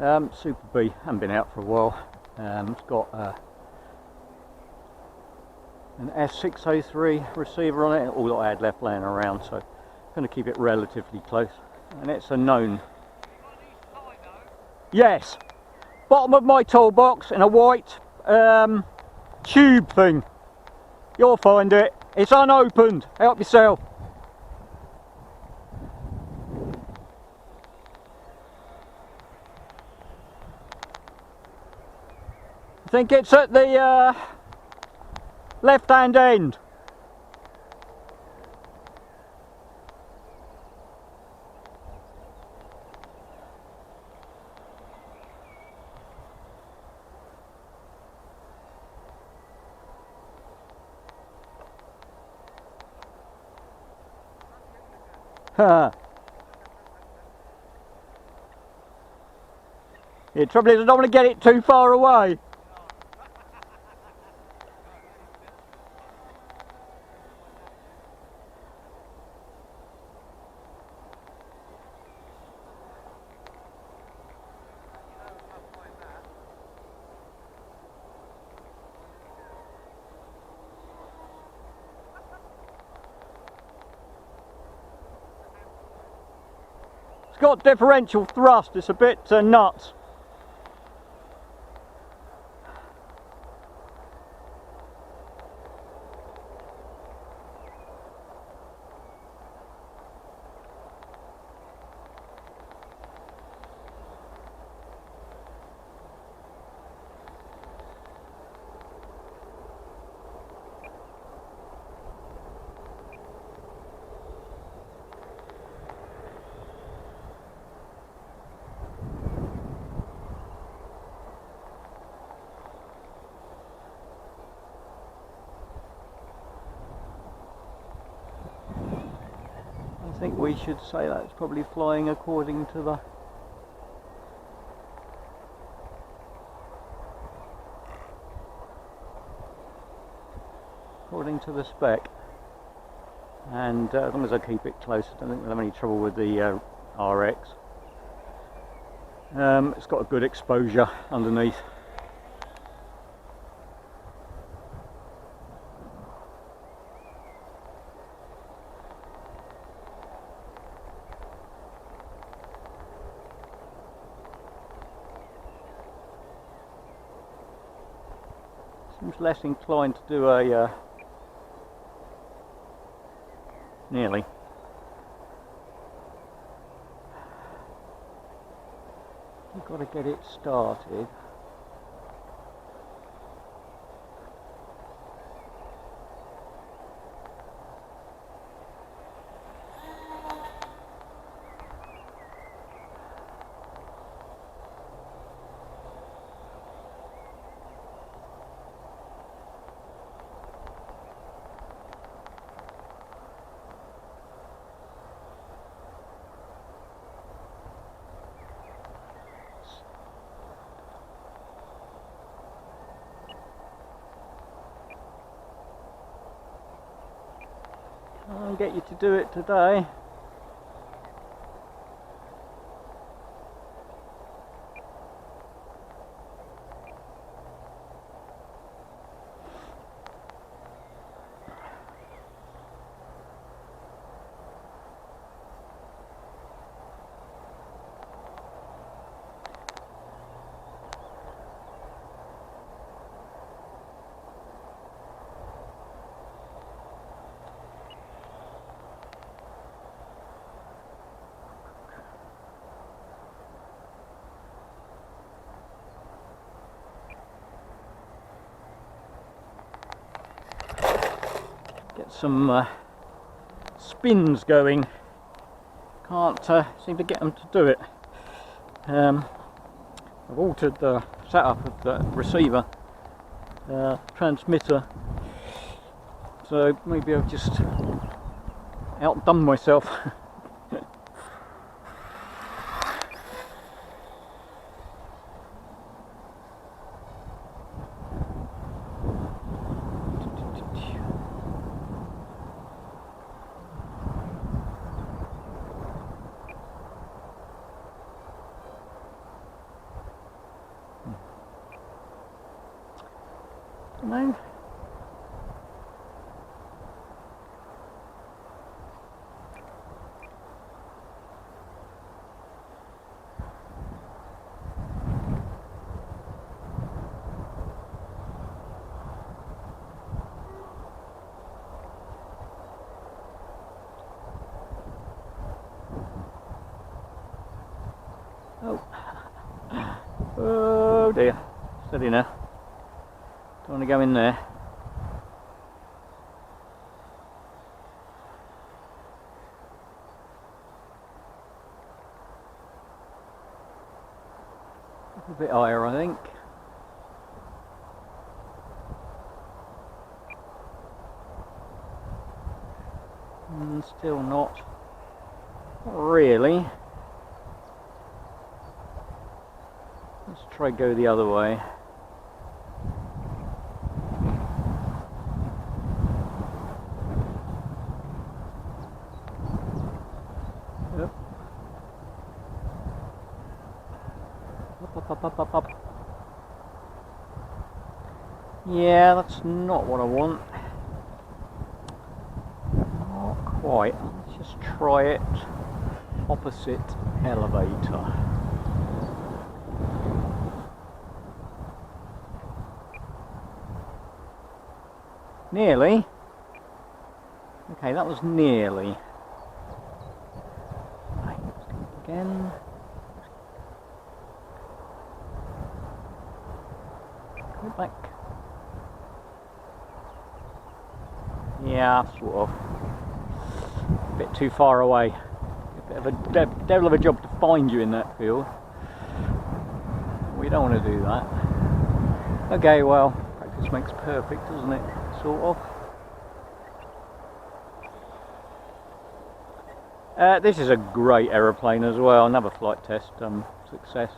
Super B, haven't been out for a while. It's got an S603 receiver on it, all that I had left laying around, so I'm going to keep it relatively close. And it's a known. Yes, bottom of my toolbox in a white tube thing. You'll find it. It's unopened. Help yourself. I think it's at the left-hand end. The trouble is I don't want to get it too far away. It's got differential thrust, it's a bit nuts. I think we should say that's probably flying according to the spec, and as long as I keep it close, I don't think we'll have any trouble with the RX. It's got a good exposure underneath. Seems less inclined to do a nearly. You've got to get it started. I'll get you to do it today. Get some spins going. Can't seem to get them to do it. I've altered the setup of the receiver transmitter, so maybe I've just outdone myself. No. Oh. Oh dear. Steady now. Don't want to go in there. A bit higher, I think. Still not really. Let's try go the other way. Yep. Up. Yeah, that's not what I want. Not quite. Let's just try it opposite elevator. Nearly. Okay, that was nearly. Right, let's do it again. Go back. Yeah, sort of. A bit too far away. A bit of a devil of a job to find you in that field. We don't want to do that. Okay, well, practice makes perfect, doesn't it? Sort of. This is a great aeroplane as well. Another flight test success.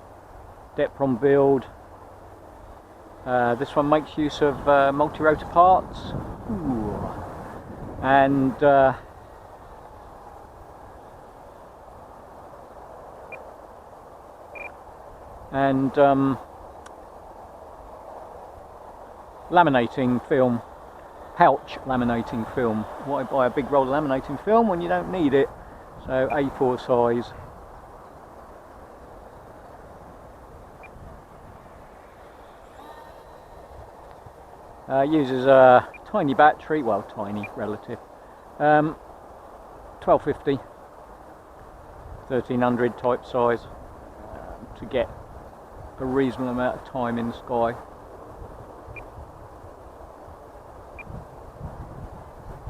Depth on build. This one makes use of multi-rotor parts. Ooh. And laminating film. Pouch laminating film. Why buy a big roll of laminating film when you don't need it? So A4 size. Uses a tiny battery, well, tiny relative. 1250, 1300 type size to get a reasonable amount of time in the sky.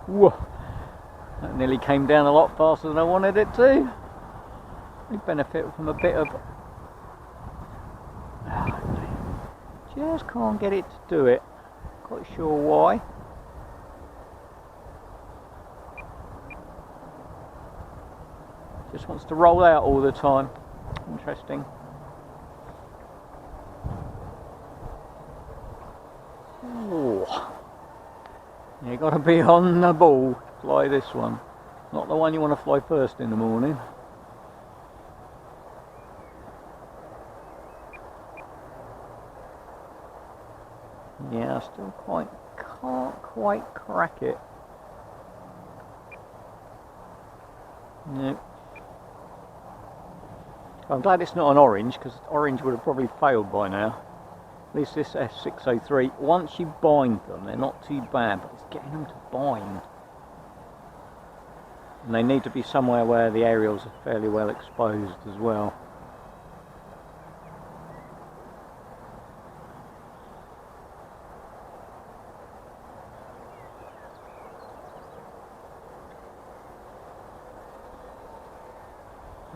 Whoa, that nearly came down a lot faster than I wanted it to. We benefit from a bit of... just can't get it to do it. Quite sure why. Just wants to roll out all the time. Interesting. Ooh. You got to be on the ball to fly this one. Not the one you want to fly first in the morning. Yeah, I still can't quite crack it. Nope. I'm glad it's not an orange, because orange would have probably failed by now. At least this S603, once you bind them, they're not too bad, but it's getting them to bind. And they need to be somewhere where the aerials are fairly well exposed as well.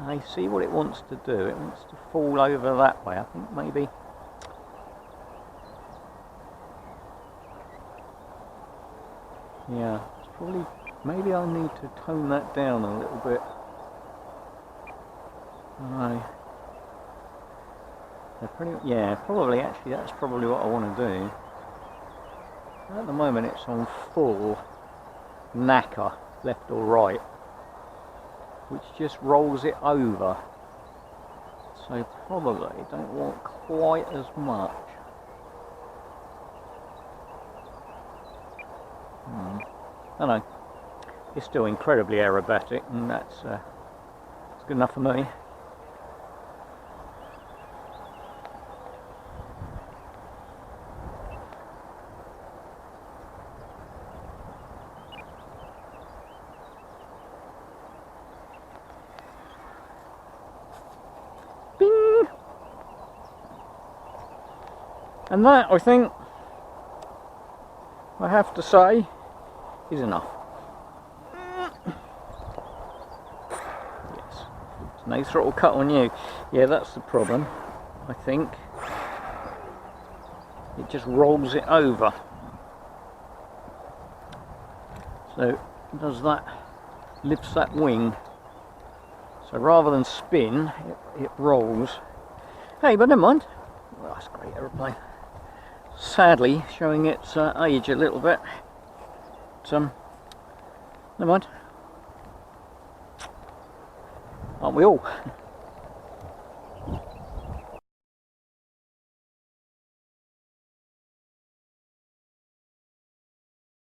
I see what it wants to do. It wants to fall over that way. I think maybe. Yeah, it's probably. Maybe I need to tone that down a little bit. Yeah, probably. Actually, that's probably what I want to do. At the moment, it's on full knacker, left or right, which just rolls it over. So probably don't want quite as much. I know, it's still incredibly aerobatic, and that's good enough for me. Bing! And that, I think, I have to say, is enough. Yes, no throttle cut on you. Yeah, that's the problem, I think. It just rolls it over. So does that, lifts that wing. So rather than spin, it rolls. Hey, but never mind. Well, that's a great aeroplane. Sadly, showing its age a little bit. But, never mind. Aren't we all?